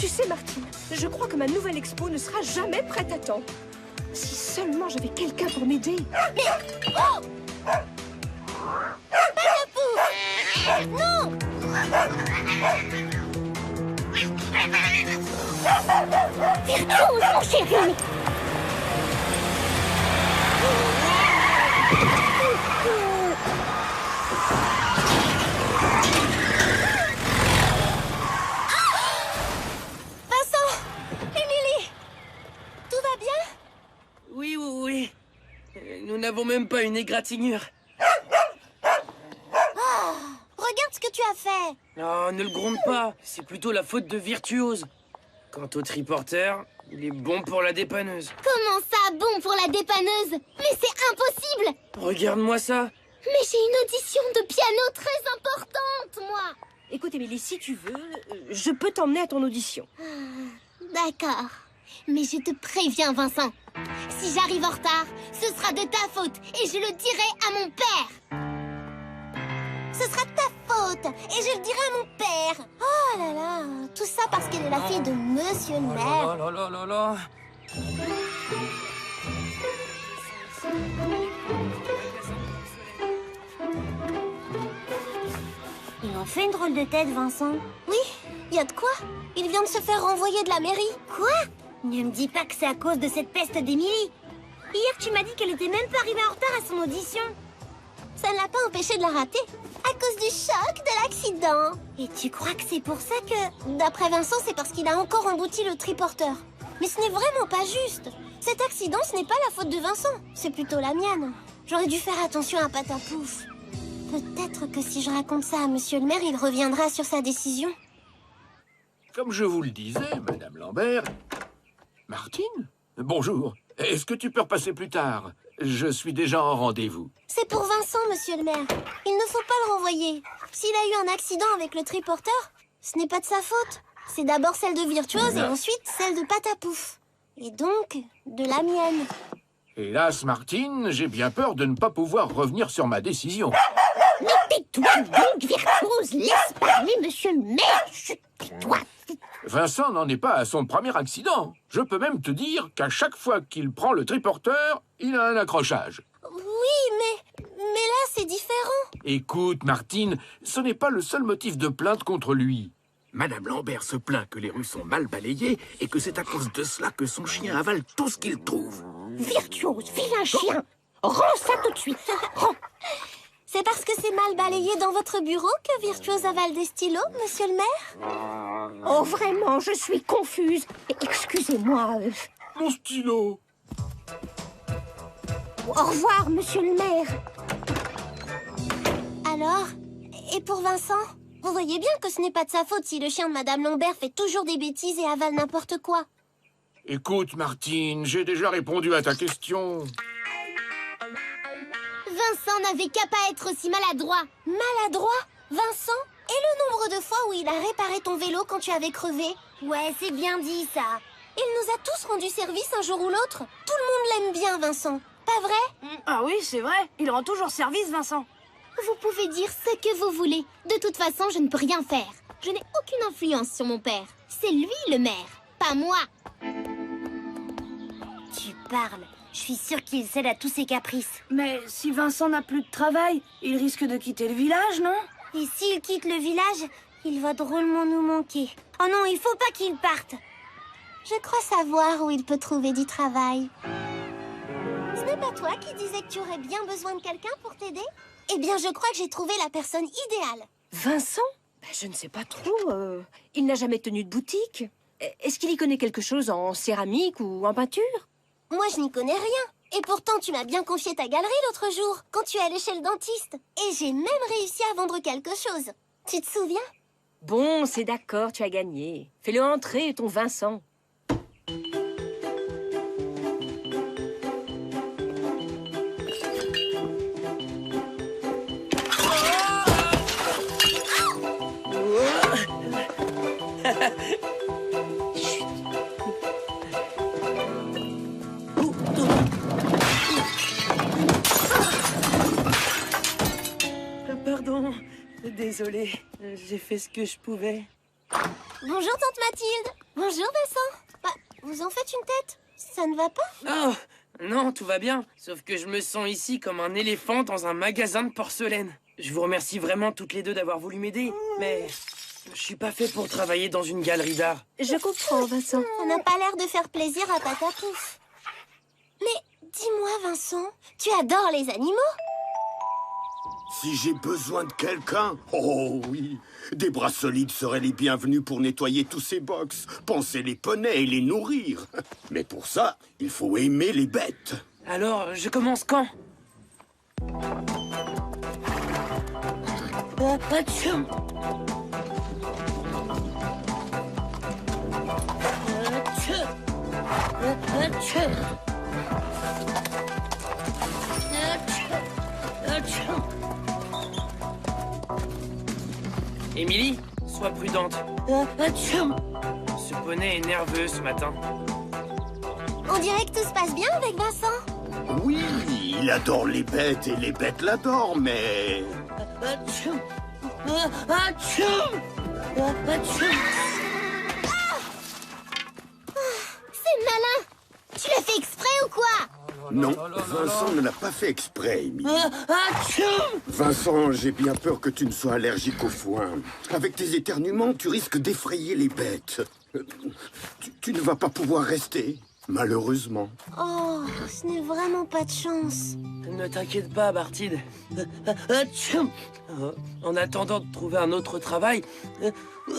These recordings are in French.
Tu sais, Martine, je crois que ma nouvelle expo ne sera jamais prête à temps. Si seulement j'avais quelqu'un pour m'aider. Mais... Oh! Patapouf! Non! Virtuose, mon chéri! Vincent! Émilie! Tout va bien? Oui, oui, oui. Nous n'avons même pas une égratignure. Oh, regarde ce que tu as fait! Non, ne le gronde pas. C'est plutôt la faute de Virtuose. Quant au triporteur, il est bon pour la dépanneuse. Comment ça, bon pour la dépanneuse? Mais c'est impossible! Regarde-moi ça. Mais j'ai une audition de piano très importante, moi! Écoute, Émilie, si tu veux, je peux t'emmener à ton audition. D'accord. Mais je te préviens, Vincent. Si j'arrive en retard, ce sera de ta faute et je le dirai à mon père. Ce sera de ta faute et je le dirai à mon père. Oh là là, tout ça parce qu'elle est la fille de Monsieur le maire. Oh là là là là là. Il en fait une drôle de tête, Vincent. Oui, il y a de quoi. Il vient de se faire renvoyer de la mairie. Quoi? Ne me dis pas que c'est à cause de cette peste d'Émilie. Hier, tu m'as dit qu'elle était même pas arrivée en retard à son audition. Ça ne l'a pas empêchée de la rater. À cause du choc de l'accident. Et tu crois que c'est pour ça que... D'après Vincent, c'est parce qu'il a encore embouti le triporteur. Mais ce n'est vraiment pas juste. Cet accident, ce n'est pas la faute de Vincent. C'est plutôt la mienne. J'aurais dû faire attention à Patapouf. Peut-être que si je raconte ça à Monsieur le maire, il reviendra sur sa décision. Comme je vous le disais, Madame Lambert... Martine? Bonjour. Est-ce que tu peux repasser plus tard? Je suis déjà en rendez-vous. C'est pour Vincent, Monsieur le maire. Il ne faut pas le renvoyer. S'il a eu un accident avec le triporteur, ce n'est pas de sa faute. C'est d'abord celle de Virtuose et ensuite celle de Patapouf. Et donc, de la mienne. Hélas, Martine, j'ai bien peur de ne pas pouvoir revenir sur ma décision. Mais tais-toi donc, Virtuose. Laisse parler Monsieur le maire. Chut, tais-toi. Vincent n'en est pas à son premier accident. Je peux même te dire qu'à chaque fois qu'il prend le triporteur, il a un accrochage. Oui, mais là, c'est différent. Écoute, Martine, ce n'est pas le seul motif de plainte contre lui. Madame Lambert se plaint que les rues sont mal balayées et que c'est à cause de cela que son chien avale tout ce qu'il trouve. Virtuose, vilain chien. Rends ça tout de suite. Rends. C'est parce que c'est mal balayé dans votre bureau que Virtuose avale des stylos, Monsieur le maire? Oh, vraiment, je suis confuse. Excusez-moi. Mon stylo! Au revoir, Monsieur le maire. Alors? Et pour Vincent? Vous voyez bien que ce n'est pas de sa faute si le chien de Madame Lambert fait toujours des bêtises et avale n'importe quoi. Écoute, Martine, j'ai déjà répondu à ta question. Vincent n'avait qu'à pas être aussi maladroit. Maladroit? Vincent? Et le nombre de fois où il a réparé ton vélo quand tu avais crevé? Ouais, c'est bien dit, ça. Il nous a tous rendu service un jour ou l'autre. Tout le monde l'aime bien, Vincent. Pas vrai? Ah oui, c'est vrai. Il rend toujours service, Vincent. Vous pouvez dire ce que vous voulez. De toute façon, je ne peux rien faire. Je n'ai aucune influence sur mon père. C'est lui le maire, pas moi. Tu parles. Je suis sûre qu'il cède à tous ses caprices. Mais si Vincent n'a plus de travail, il risque de quitter le village, non? Et s'il quitte le village, il va drôlement nous manquer. Oh non, il faut pas qu'il parte. Je crois savoir où il peut trouver du travail. Ce n'est pas toi qui disais que tu aurais bien besoin de quelqu'un pour t'aider? Eh bien, je crois que j'ai trouvé la personne idéale. Vincent? Je ne sais pas trop. Il n'a jamais tenu de boutique. Est-ce qu'il y connaît quelque chose en céramique ou en peinture? Moi, je n'y connais rien. Et pourtant, tu m'as bien confié ta galerie l'autre jour, quand tu es allé chez le dentiste. Et j'ai même réussi à vendre quelque chose. Tu te souviens? Bon, c'est d'accord, tu as gagné. Fais-le entrer, ton Vincent. Pardon, désolé, j'ai fait ce que je pouvais. Bonjour, tante Mathilde. Bonjour, Vincent. Bah, vous en faites une tête? Ça ne va pas? Oh, non, tout va bien. Sauf que je me sens ici comme un éléphant dans un magasin de porcelaine. Je vous remercie vraiment toutes les deux d'avoir voulu m'aider, mais je suis pas fait pour travailler dans une galerie d'art. Je comprends, Vincent. Ça n'a pas l'air de faire plaisir à Patapouf. Mais dis-moi, Vincent, tu adores les animaux? Si j'ai besoin de quelqu'un, oh oui, des bras solides seraient les bienvenus pour nettoyer tous ces box, panser les poneys et les nourrir. Mais pour ça, il faut aimer les bêtes. Alors, je commence quand? Atchoum. Atchoum. Atchoum. Atchoum. Émilie, sois prudente. Atchoum. Ce poney est nerveux ce matin. On dirait que tout se passe bien avec Vincent. Oui, il adore les bêtes et les bêtes l'adorent, mais... Atchoum. Atchoum. Atchoum. C'est malin. Tu l'as fait exprès ou quoi? Non, Vincent ne l'a pas fait exprès, Amy. Atchoum. Vincent, j'ai bien peur que tu ne sois allergique au foin. Avec tes éternuements, tu risques d'effrayer les bêtes. Tu ne vas pas pouvoir rester, malheureusement. Oh, ce n'est vraiment pas de chance. Ne t'inquiète pas, Bartide. Atchoum. En attendant de trouver un autre travail,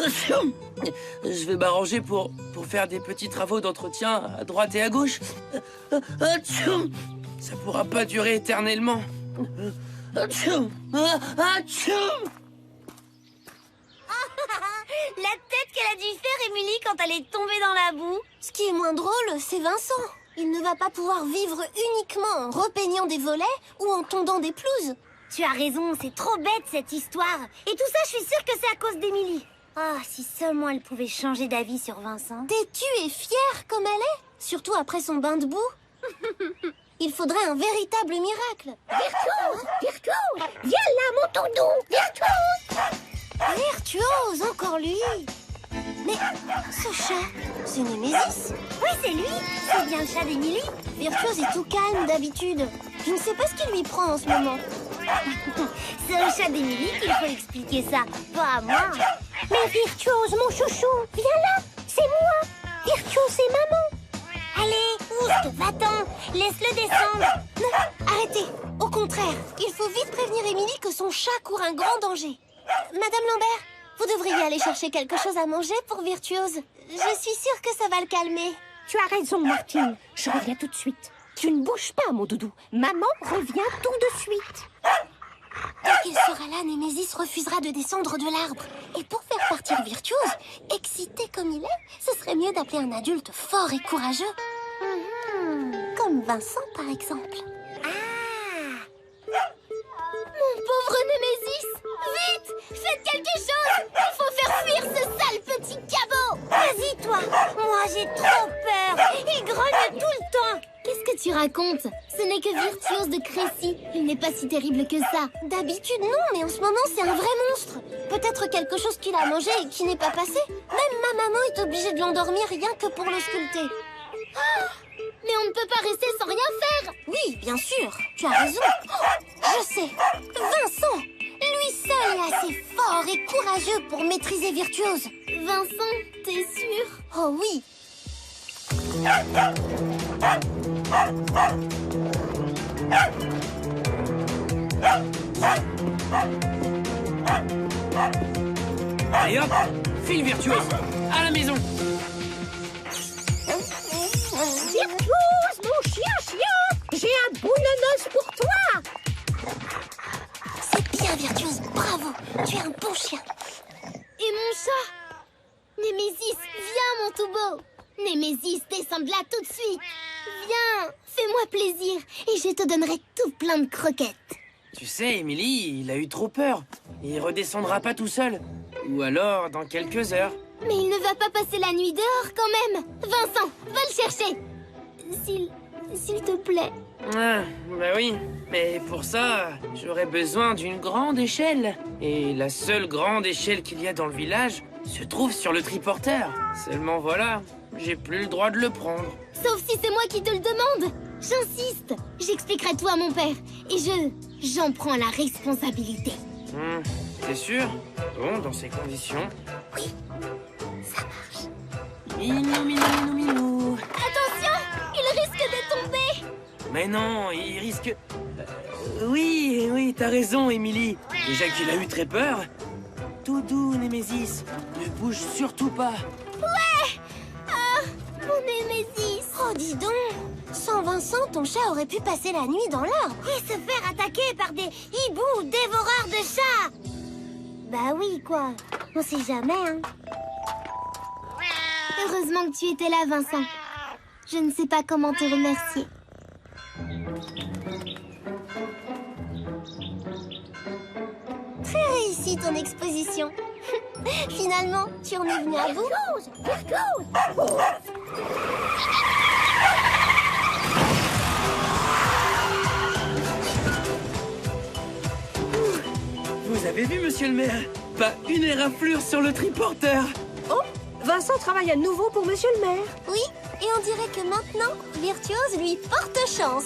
atchoum, je vais m'arranger pour faire des petits travaux d'entretien à droite et à gauche. Atchoum. Ça pourra pas durer éternellement. Atchoum. Atchoum. La tête qu'elle a dû faire, Émilie, quand elle est tombée dans la boue. Ce qui est moins drôle, c'est Vincent. Il ne va pas pouvoir vivre uniquement en repeignant des volets ou en tondant des pelouses. Tu as raison, c'est trop bête cette histoire. Et tout ça, je suis sûre que c'est à cause d'Émilie. Ah, si seulement elle pouvait changer d'avis sur Vincent. Têtue et fière comme elle est, surtout après son bain de boue. Il faudrait un véritable miracle. Virtuose, virtuose, viens là, mon tonton, virtuose. Virtuose, encore lui. Mais ce chat, c'est Némésis. Oui, c'est lui. C'est bien le chat d'Émilie. Virtuose est tout calme d'habitude. Je ne sais pas ce qui lui prend en ce moment. C'est au chat d'Émilie qu'il faut expliquer ça, pas à moi. Mais Virtuose, mon chouchou, viens là. C'est moi. Virtuose, c'est maman. Allez, ouf, va-t'en. Laisse-le descendre. Non, arrêtez. Au contraire, il faut vite prévenir Émilie que son chat court un grand danger. Madame Lambert, vous devriez aller chercher quelque chose à manger pour Virtuose. Je suis sûre que ça va le calmer. Tu as raison, Martine. Je reviens tout de suite. Tu ne bouges pas, mon doudou. Maman revient tout de suite. Dès qu'il sera là, Némésis refusera de descendre de l'arbre. Et pour faire partir Virtuose, excité comme il est, ce serait mieux d'appeler un adulte fort et courageux. Comme Vincent, par exemple. Mon pauvre Némésis! Vite! Faites quelque chose! Il faut faire fuir ce sale petit cabot! Vas-y, toi! Moi, j'ai trop peur! Il grogne tout le temps! Qu'est-ce que tu racontes? Ce n'est que Virtuose de Crécy. Il n'est pas si terrible que ça. D'habitude, non, mais en ce moment, c'est un vrai monstre. Peut-être quelque chose qu'il a mangé et qui n'est pas passé. Même ma maman est obligée de l'endormir rien que pour le sculpter. Mais on ne peut pas rester sans rien faire. Oui, bien sûr, tu as raison. Je sais, Vincent, lui seul est assez fort et courageux pour maîtriser Virtuose. Vincent, t'es sûr? Oh oui. Allez hop, file Virtuose, à la maison. Virtuose, mon chien, j'ai un boulonnos pour toi. C'est bien, Virtuose, bravo, tu es un bon chien. Et mon chat? Némésis, viens, mon tout beau. Némésis, descends de là tout de suite. Viens, fais-moi plaisir et je te donnerai tout plein de croquettes. Tu sais, Émilie, il a eu trop peur. Il redescendra pas tout seul. Ou alors dans quelques heures. Mais il ne va pas passer la nuit dehors quand même. Vincent, va le chercher. S'il s'il te plaît. Ah, bah oui. Mais pour ça, j'aurais besoin d'une grande échelle. Et la seule grande échelle qu'il y a dans le village se trouve sur le triporteur. Seulement voilà, j'ai plus le droit de le prendre. Sauf si c'est moi qui te le demande. J'insiste. J'expliquerai tout à mon père. Et j'en prends la responsabilité. T'es sûr? Bon, dans ces conditions... Oui, ça marche. Minou, minou, minou, minou. Attention, il risque de tomber. Mais non, il risque... oui, t'as raison, Émilie. Déjà qu'il a eu très peur. Tout doux, Némésis. Ne bouge surtout pas. Mon Némésis. Oh, dis donc. Sans Vincent, ton chat aurait pu passer la nuit dans l'arbre. Et se faire attaquer par des hiboux dévoreurs de chats. Bah oui, quoi. On sait jamais, hein. Heureusement que tu étais là, Vincent. Je ne sais pas comment te remercier. Très réussi ton exposition. Finalement, tu en es venu à bout. Vous avez vu, monsieur le maire? Pas une éraflure sur le triporteur. Oh, Vincent travaille à nouveau pour monsieur le maire. Oui, et on dirait que maintenant, Virtuose lui porte chance.